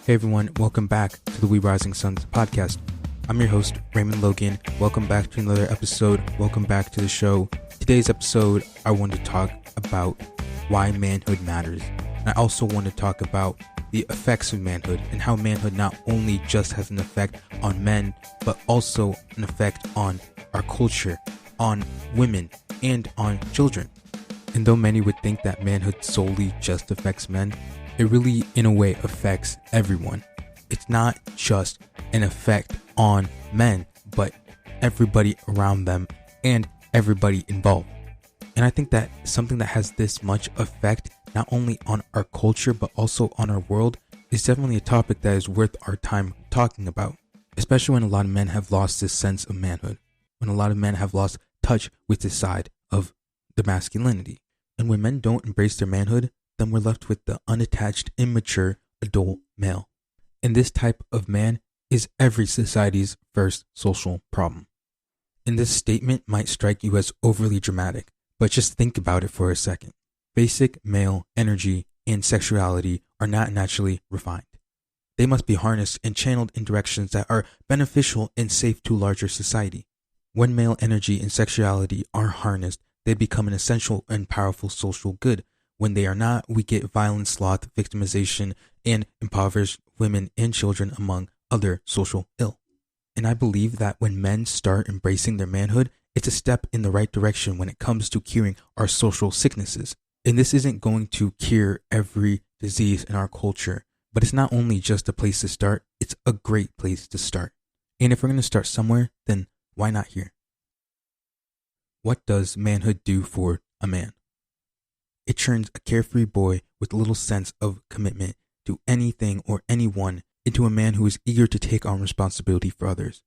Hey everyone, welcome back to the We Rising Suns podcast. I'm your host, Raymond Logan. Welcome back to another episode. Welcome back to the show. Today's episode, I want to talk about why manhood matters. And I also want to talk about the effects of manhood and how manhood not only just has an effect on men, but also an effect on our culture, on women, and on children. And though many would think that manhood solely just affects men, it really, in a way, affects everyone. It's not just an effect on men, but everybody around them and everybody involved. And I think that something that has this much effect, not only on our culture, but also on our world, is definitely a topic that is worth our time talking about. Especially when a lot of men have lost this sense of manhood. When a lot of men have lost touch with this side of the masculinity. And when men don't embrace their manhood, then we're left with the unattached, immature, adult male. And this type of man is every society's first social problem. And this statement might strike you as overly dramatic, but just think about it for a second. Basic male energy and sexuality are not naturally refined. They must be harnessed and channeled in directions that are beneficial and safe to larger society. When male energy and sexuality are harnessed, they become an essential and powerful social good. When they are not, we get violence, sloth, victimization, and impoverished women and children, among other social ill. And I believe that when men start embracing their manhood, it's a step in the right direction when it comes to curing our social sicknesses. And this isn't going to cure every disease in our culture, but it's not only just a place to start, it's a great place to start. And if we're going to start somewhere, then why not here? What does manhood do for a man? It turns a carefree boy with little sense of commitment to anything or anyone into a man who is eager to take on responsibility for others.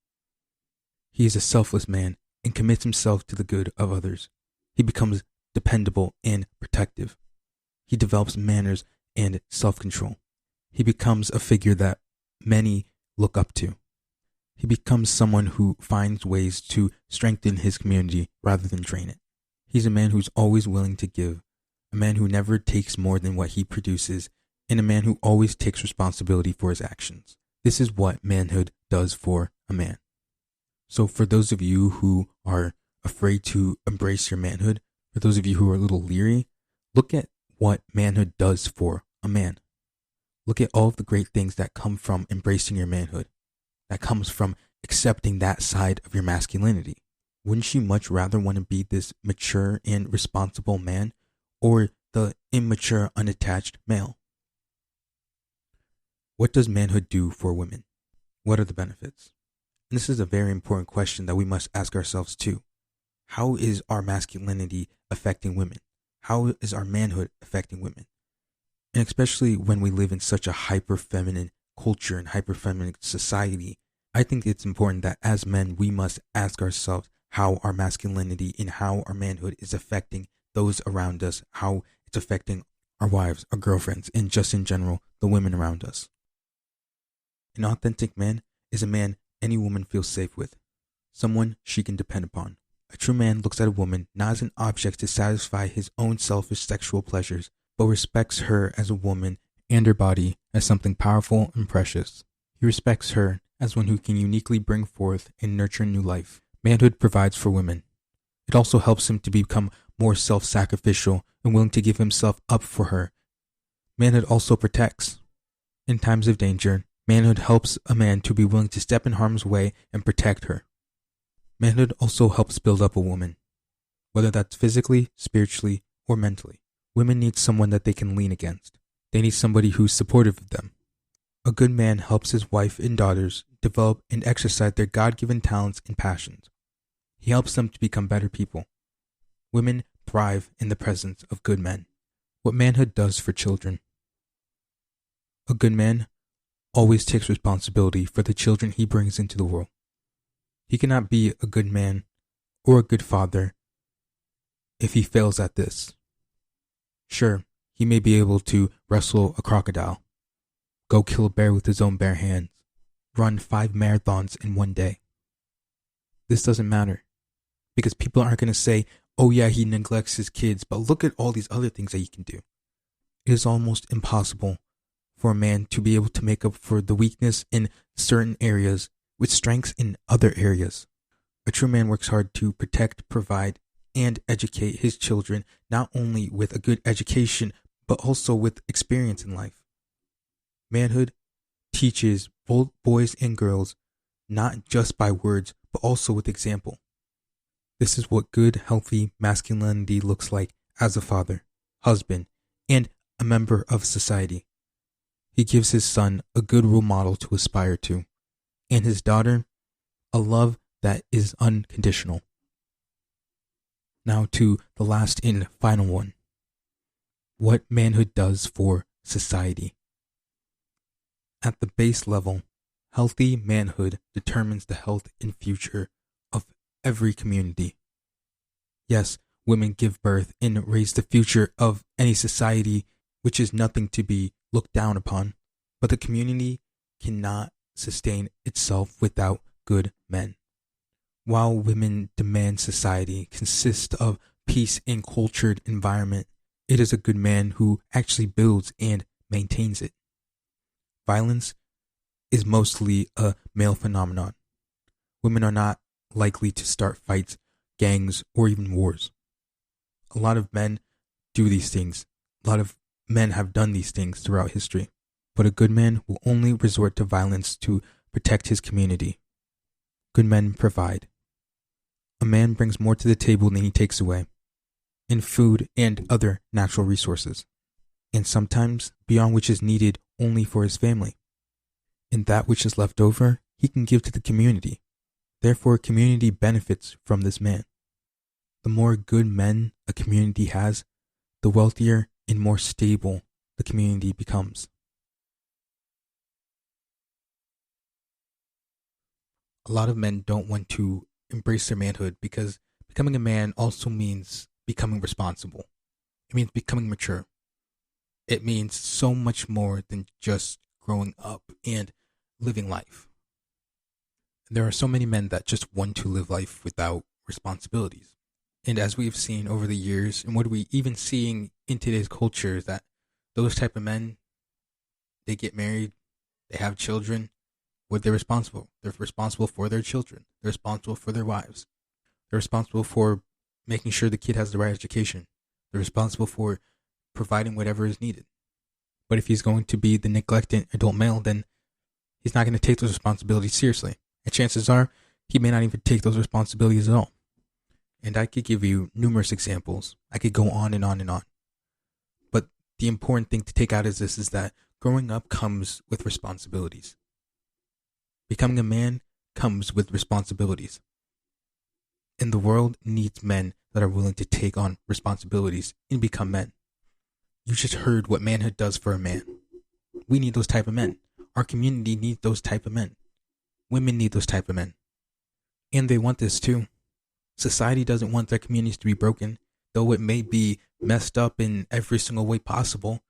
He is a selfless man and commits himself to the good of others. He becomes dependable and protective. He develops manners and self-control. He becomes a figure that many look up to. He becomes someone who finds ways to strengthen his community rather than drain it. He's a man who's always willing to give, a man who never takes more than what he produces, and a man who always takes responsibility for his actions. This is what manhood does for a man. So for those of you who are afraid to embrace your manhood, for those of you who are a little leery, look at what manhood does for a man. Look at all of the great things that come from embracing your manhood, that comes from accepting that side of your masculinity. Wouldn't you much rather want to be this mature and responsible man, or the immature, unattached male? What does manhood do for women? What are the benefits? And this is a very important question that we must ask ourselves too. How is our masculinity affecting women? How is our manhood affecting women? And especially when we live in such a hyper-feminine culture and hyper-feminine society, I think it's important that as men, we must ask ourselves how our masculinity and how our manhood is affecting those around us, how it's affecting our wives, our girlfriends, and just in general, the women around us. An authentic man is a man any woman feels safe with, someone she can depend upon. A true man looks at a woman not as an object to satisfy his own selfish sexual pleasures, but respects her as a woman and her body as something powerful and precious. He respects her as one who can uniquely bring forth and nurture new life. Manhood provides for women. It also helps him to become more self-sacrificial and willing to give himself up for her. Manhood also protects. In times of danger, manhood helps a man to be willing to step in harm's way and protect her. Manhood also helps build up a woman, whether that's physically, spiritually, or mentally. Women need someone that they can lean against. They need somebody who's supportive of them. A good man helps his wife and daughters develop and exercise their God-given talents and passions. He helps them to become better people. Women thrive in the presence of good men. What manhood does for children. A good man always takes responsibility for the children he brings into the world. He cannot be a good man or a good father if he fails at this. Sure, he may be able to wrestle a crocodile, go kill a bear with his own bare hands, run 5 marathons in one day. This doesn't matter because people aren't going to say, oh yeah, he neglects his kids, but look at all these other things that he can do. It is almost impossible for a man to be able to make up for the weakness in certain areas with strengths in other areas. A true man works hard to protect, provide, and educate his children, not only with a good education, but also with experience in life. Manhood teaches both boys and girls, not just by words, but also with example. This is what good, healthy masculinity looks like as a father, husband, and a member of society. He gives his son a good role model to aspire to, and his daughter a love that is unconditional. Now to the last and final one. What manhood does for society. At the base level, healthy manhood determines the health and future of every community. Yes, women give birth and raise the future of any society, which is nothing to be looked down upon, but the community cannot sustain itself without good men. While women demand society consists of peace and cultured environment, it is a good man who actually builds and maintains it. Violence is mostly a male phenomenon. Women are not likely to start fights, gangs, or even wars. A lot of men do these things. A lot of men have done these things throughout history. But a good man will only resort to violence to protect his community. Good men provide. A man brings more to the table than he takes away, in food and other natural resources, and sometimes beyond which is needed only for his family. And that which is left over, he can give to the community. Therefore, community benefits from this man. The more good men a community has, the wealthier and more stable the community becomes. A lot of men don't want to embrace their manhood because becoming a man also means becoming responsible. It means becoming mature. It means so much more than just growing up and living life. There are so many men that just want to live life without responsibilities. And as we've seen over the years, and what we even seeing in today's culture, is that those type of men, they get married, they have children. What they're responsible? They're responsible for their children. They're responsible for their wives. They're responsible for making sure the kid has the right education. They're responsible for providing whatever is needed. But if he's going to be the neglected adult male, then he's not going to take those responsibilities seriously. And chances are, he may not even take those responsibilities at all. And I could give you numerous examples. I could go on and on and on. But the important thing to take out is this, is that growing up comes with responsibilities. Becoming a man comes with responsibilities. And the world needs men that are willing to take on responsibilities and become men. You just heard what manhood does for a man. We need those type of men. Our community needs those type of men. Women need those type of men. And they want this too. Society doesn't want their communities to be broken, though it may be messed up in every single way possible.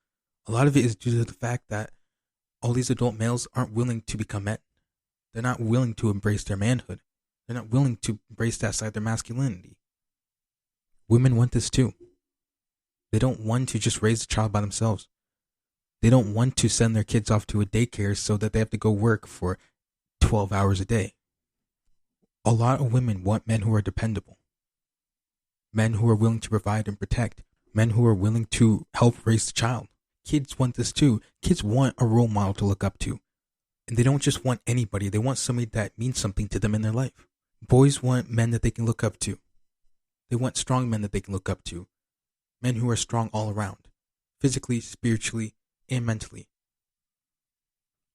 A lot of it is due to the fact that all these adult males aren't willing to become men. They're not willing to embrace their manhood. They're not willing to embrace that side of their masculinity. Women want this too. They don't want to just raise a child by themselves. They don't want to send their kids off to a daycare so that they have to go work for 12 hours a day. A lot of women want men who are dependable. Men who are willing to provide and protect. Men who are willing to help raise the child. Kids want this too. Kids want a role model to look up to. And they don't just want anybody. They want somebody that means something to them in their life. Boys want men that they can look up to. They want strong men that they can look up to. Men who are strong all around. Physically, spiritually, and mentally.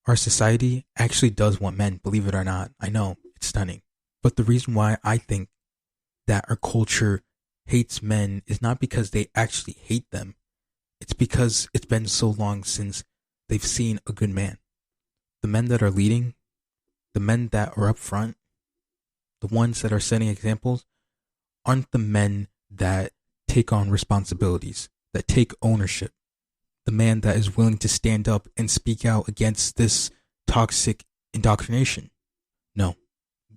Our society actually does want men, believe it or not. I know, it's stunning. But the reason why I think that our culture hates men is not because they actually hate them. It's because it's been so long since they've seen a good man. The men that are leading, the men that are up front, the ones that are setting examples, aren't the men that take on responsibilities, that take ownership. The man that is willing to stand up and speak out against this toxic indoctrination. No.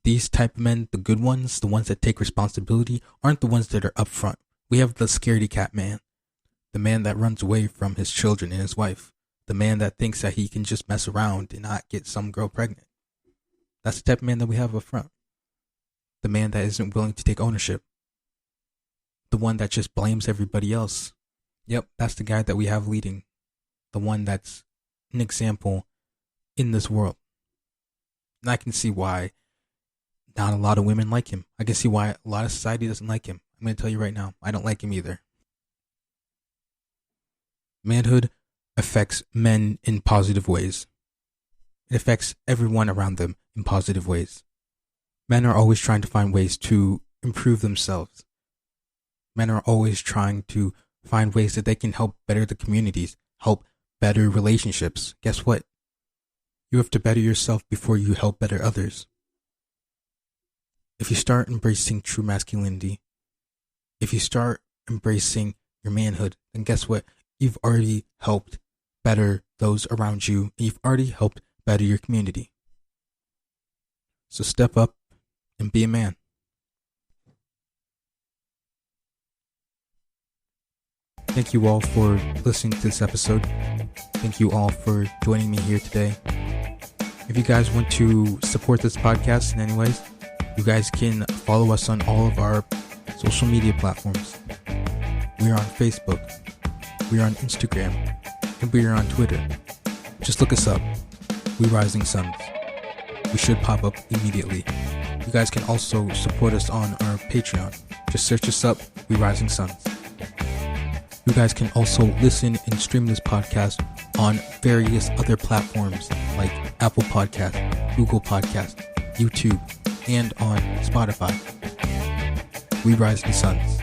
These type of men, the good ones, the ones that take responsibility, aren't the ones that are up front. We have the scaredy cat man, the man that runs away from his children and his wife, The man that thinks that he can just mess around and not get some girl pregnant. That's the type of man that we have up front. The man that isn't willing to take ownership. The one that just blames everybody else. Yep, that's the guy that we have leading. The one that's an example in this world. And I can see why not a lot of women like him. I can see why a lot of society doesn't like him. I'm going to tell you right now, I don't like him either. Manhood affects men in positive ways. It affects everyone around them in positive ways. Men are always trying to find ways to improve themselves. Men are always trying to find ways that they can help better the communities, help better relationships. Guess what? You have to better yourself before you help better others. If you start embracing true masculinity, if you start embracing your manhood, then guess what? You've already helped better those around you, and you've already helped better your community. So step up and be a man. Thank you all for listening to this episode. Thank you all for joining me here today. If you guys want to support this podcast in any ways, you guys can follow us on all of our social media platforms. We are on Facebook, we are on Instagram, and we are on Twitter. Just look us up, We Rising Suns. We should pop up immediately. You guys can also support us on our Patreon. Just search us up, We Rising Suns. You guys can also listen and stream this podcast on various other platforms like Apple Podcast, Google Podcast, YouTube, and on Spotify. We Rising Suns.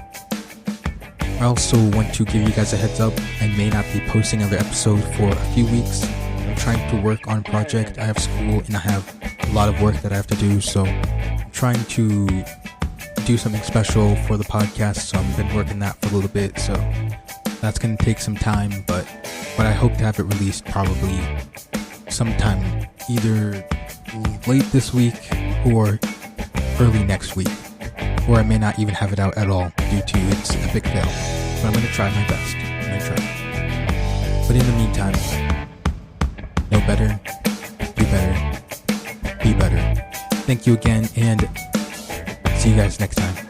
I also want to give you guys a heads up. I may not be posting another episode for a few weeks. I'm trying to work on a project. I have school and I have a lot of work that I have to do, so I'm trying to do something special for the podcast, so I've been working that for a little bit, so that's going to take some time, but I hope to have it released probably sometime either late this week or early next week, or I may not even have it out at all due to its epic fail, but I'm going to try my best. But in the meantime, know better, do better, be better. Thank you again, and see you guys next time.